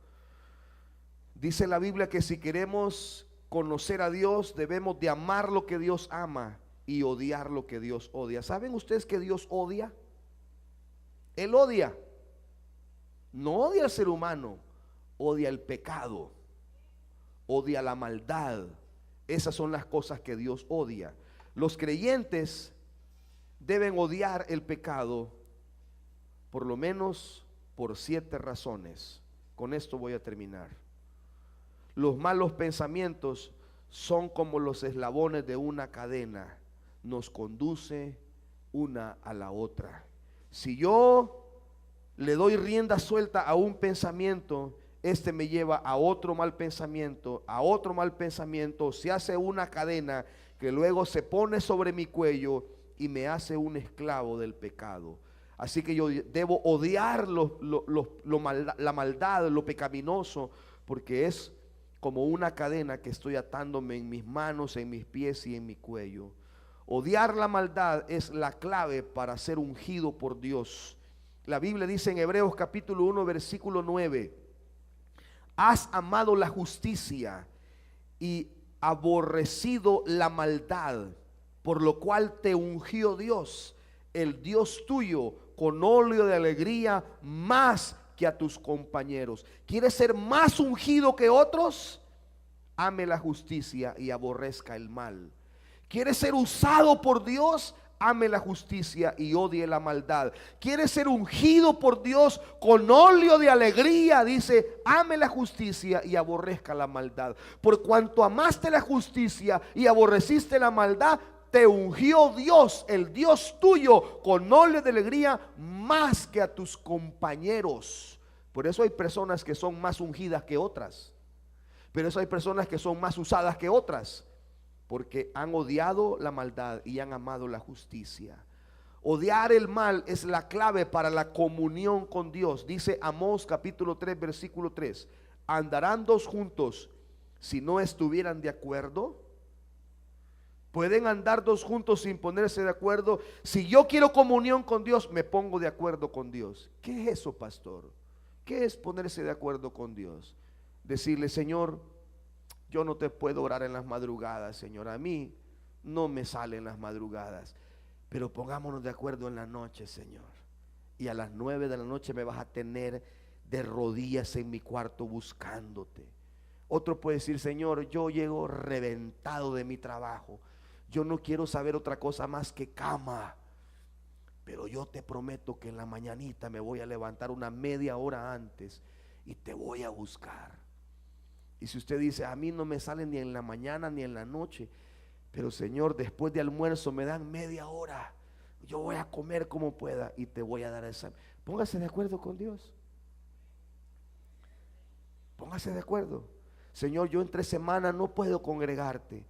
Dice la Biblia que si queremos conocer a Dios, debemos de amar lo que Dios ama y odiar lo que Dios odia. ¿Saben ustedes que Dios odia? Él odia. No odia al ser humano, odia el pecado, odia la maldad. Esas son las cosas que Dios odia. Los creyentes deben odiar el pecado por lo menos por 7 razones. Con esto voy a terminar. Los malos pensamientos son como los eslabones de una cadena, nos conduce una a la otra. Si yo le doy rienda suelta a un pensamiento, este me lleva a otro mal pensamiento, a otro mal pensamiento, se hace una cadena que luego se pone sobre mi cuello y me hace un esclavo del pecado. Así que yo debo odiar la maldad, lo pecaminoso, porque es como una cadena que estoy atándome en mis manos, en mis pies y en mi cuello. Odiar la maldad es la clave para ser ungido por Dios. La Biblia dice en Hebreos capítulo 1 versículo 9: has amado la justicia y aborrecido la maldad, por lo cual te ungió Dios, el Dios tuyo, con óleo de alegría más que a tus compañeros. ¿Quieres ser más ungido que otros? Ame la justicia y aborrezca el mal. ¿Quieres ser usado por Dios? Ame la justicia y odie la maldad. ¿Quieres ser ungido por Dios con óleo de alegría? Dice, ame la justicia y aborrezca la maldad. Por cuanto amaste la justicia y aborreciste la maldad, te ungió Dios, el Dios tuyo, con óleo de alegría más que a tus compañeros. Por eso hay personas que son más ungidas que otras. Pero eso hay personas que son más usadas que otras, porque han odiado la maldad y han amado la justicia. Odiar el mal es la clave para la comunión con Dios. Dice Amós capítulo 3 versículo 3: ¿andarán dos juntos si no estuvieran de acuerdo? ¿Pueden andar dos juntos sin ponerse de acuerdo? Si yo quiero comunión con Dios, me pongo de acuerdo con Dios. ¿Qué es eso, pastor? ¿Qué es ponerse de acuerdo con Dios? Decirle, Señor, yo no te puedo orar en las madrugadas, Señor. A mí no me salen las madrugadas, pero pongámonos de acuerdo en la noche, Señor. Y a las 9 de la noche me vas a tener de rodillas en mi cuarto buscándote. Otro puede decir, Señor, yo llego reventado de mi trabajo. Yo no quiero saber otra cosa más que cama. Pero yo te prometo que en la mañanita me voy a levantar una media hora antes y te voy a buscar. Y si usted dice, a mí no me sale ni en la mañana ni en la noche, pero Señor, después de almuerzo me dan media hora, yo voy a comer como pueda y te voy a dar esa. Póngase de acuerdo con Dios. Póngase de acuerdo. Señor, yo entre semana no puedo congregarte,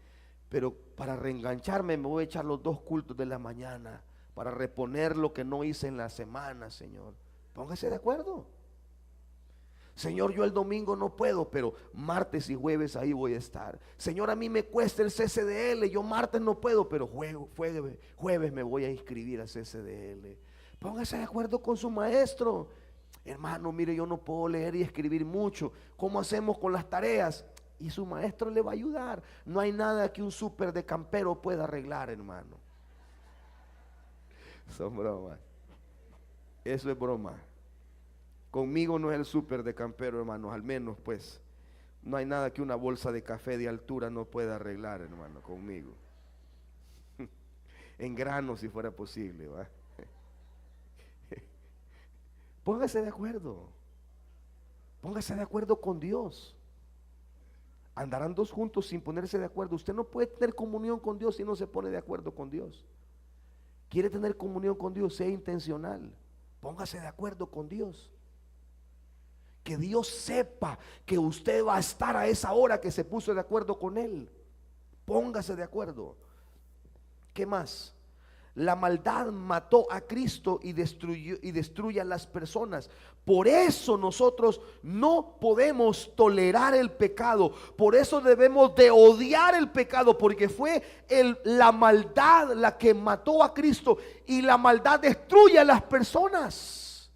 pero para reengancharme me voy a echar los 2 cultos de la mañana para reponer lo que no hice en la semana, Señor. Póngase de acuerdo. Señor, yo el domingo no puedo, pero martes y jueves ahí voy a estar. Señor, a mí me cuesta el CCDL, yo martes no puedo, pero jueves me voy a inscribir a CCDL. Póngase de acuerdo con su maestro. Hermano, mire, yo no puedo leer y escribir mucho. ¿Cómo hacemos con las tareas? Y su maestro le va a ayudar. No hay nada que un súper de campero pueda arreglar, hermano. Son bromas. Eso es broma. Conmigo no es el súper de campero, hermanos. Al menos pues no hay nada que una bolsa de café de altura no pueda arreglar, hermano, conmigo. En grano si fuera posible, ¿va? Póngase de acuerdo. Póngase de acuerdo con Dios. Andarán dos juntos sin ponerse de acuerdo. Usted no puede tener comunión con Dios si no se pone de acuerdo con Dios. Quiere tener comunión con Dios, sea intencional. Póngase de acuerdo con Dios. Que Dios sepa que usted va a estar a esa hora que se puso de acuerdo con Él. Póngase de acuerdo. ¿Qué más? La maldad mató a Cristo y destruye a las personas. Por eso nosotros no podemos tolerar el pecado. Por eso debemos de odiar el pecado, porque fue la maldad la que mató a Cristo, y la maldad destruye a las personas.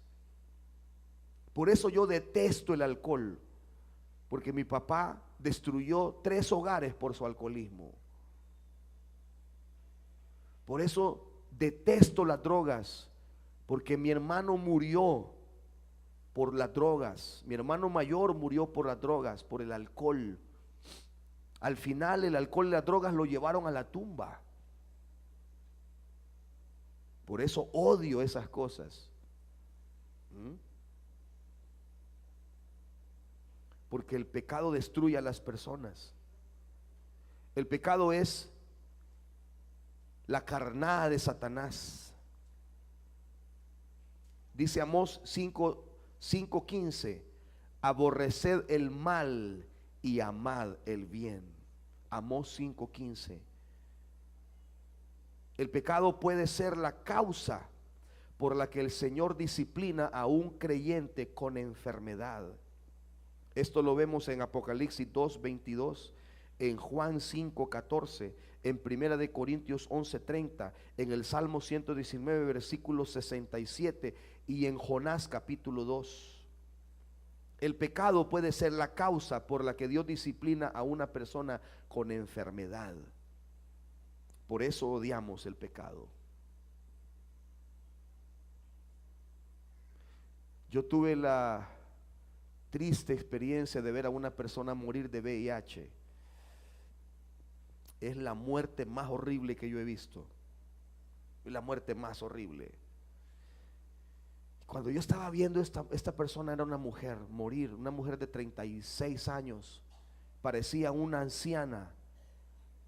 Por eso yo detesto el alcohol, porque mi papá destruyó 3 hogares por su alcoholismo. Por eso detesto las drogas, porque mi hermano murió por las drogas. Mi hermano mayor murió por las drogas, por el alcohol. Al final el alcohol y las drogas lo llevaron a la tumba. Por eso odio esas cosas. Porque el pecado destruye a las personas. El pecado es la carnada de Satanás. Dice Amós 5:15: aborreced el mal y amad el bien. Amós 5:15. El pecado puede ser la causa por la que el Señor disciplina a un creyente con enfermedad. Esto lo vemos en Apocalipsis 2:22, en Juan 5:14, en Primera de Corintios 11:30, en el Salmo 119 versículo 67 y en Jonás capítulo 2. El pecado puede ser la causa por la que Dios disciplina a una persona con enfermedad. Por eso odiamos el pecado. Yo tuve la triste experiencia de ver a una persona morir de VIH. Es la muerte más horrible que yo he visto. Es la muerte más horrible. Cuando yo estaba viendo esta persona, era una mujer morir, una mujer de 36 años. Parecía una anciana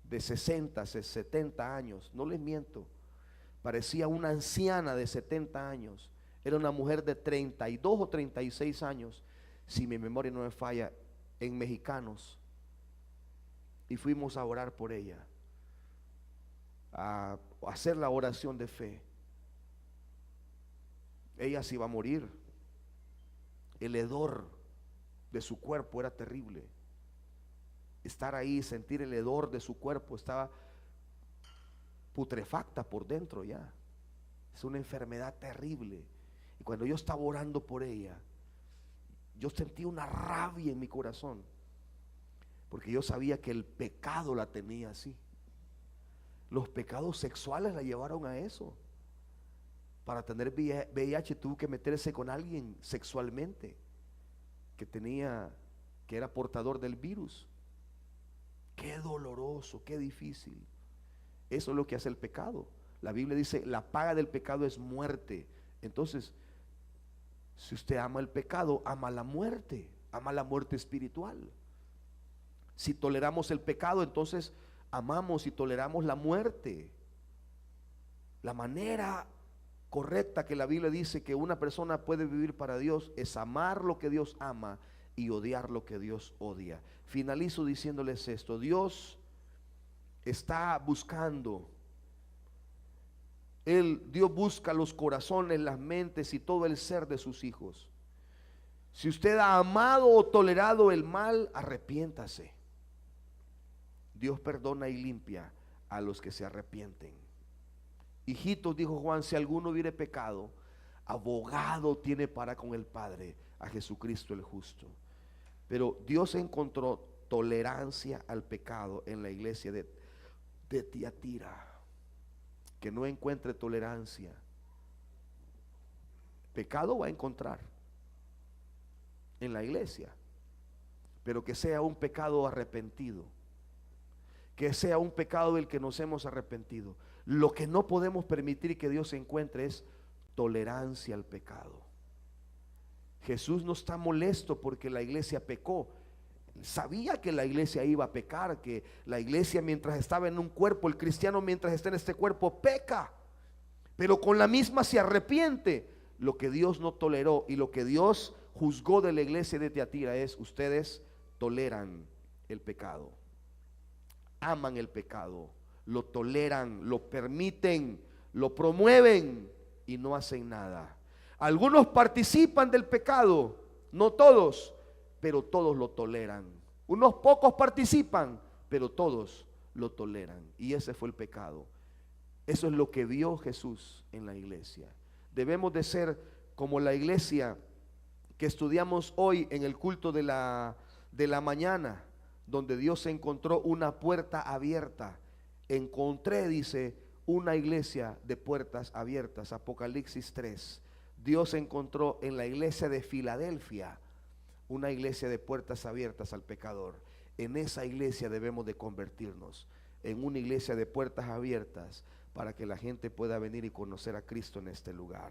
de 60, 70 años. No les miento. Parecía una anciana de 70 años. Era una mujer de 32 o 36 años, si mi memoria no me falla, en Mexicanos. Y fuimos a orar por ella, a hacer la oración de fe. Ella se iba a morir. El hedor de su cuerpo era terrible. Estar ahí, sentir el hedor de su cuerpo, estaba putrefacta por dentro ya. Es una enfermedad terrible. Y cuando yo estaba orando por ella, yo sentí una rabia en mi corazón, porque yo sabía que el pecado la tenía así. Los pecados sexuales la llevaron a eso. Para tener VIH tuvo que meterse con alguien sexualmente que era portador del virus. Qué doloroso, qué difícil. Eso es lo que hace el pecado. La Biblia dice: la paga del pecado es muerte. Entonces, si usted ama el pecado, ama la muerte espiritual. Si toleramos el pecado, entonces amamos y toleramos la muerte. La manera correcta que la Biblia dice que una persona puede vivir para Dios es amar lo que Dios ama y odiar lo que Dios odia. Finalizo diciéndoles esto: Dios está buscando, Dios busca los corazones, las mentes y todo el ser de sus hijos. Si usted ha amado o tolerado el mal, arrepiéntase. Dios perdona y limpia a los que se arrepienten. Hijitos, dijo Juan, si alguno hubiere pecado, abogado tiene para con el Padre, a Jesucristo el justo. Pero Dios encontró tolerancia al pecado en la iglesia de Tiatira. Que no encuentre tolerancia, pecado va a encontrar en la iglesia, pero que sea un pecado arrepentido, que sea un pecado del que nos hemos arrepentido. Lo que no podemos permitir que Dios encuentre es tolerancia al pecado. Jesús no está molesto porque la iglesia pecó. Sabía que la iglesia iba a pecar, que la iglesia mientras estaba en un cuerpo, el cristiano mientras está en este cuerpo peca, pero con la misma se arrepiente. Lo que Dios no toleró y lo que Dios juzgó de la iglesia de Tiatira es: ustedes toleran el pecado, aman el pecado, lo toleran, lo permiten, lo promueven y no hacen nada. Algunos participan del pecado, no todos, pero todos lo toleran. Unos pocos participan, pero todos lo toleran. Y ese fue el pecado. Eso es lo que vio Jesús en la iglesia. Debemos de ser como la iglesia que estudiamos hoy en el culto de la mañana. donde Dios encontró una puerta abierta. Encontré, dice, una iglesia de puertas abiertas. Apocalipsis 3. Dios encontró en la iglesia de Filadelfia una iglesia de puertas abiertas al pecador. En esa iglesia debemos de convertirnos, en una iglesia de puertas abiertas, para que la gente pueda venir y conocer a Cristo en este lugar.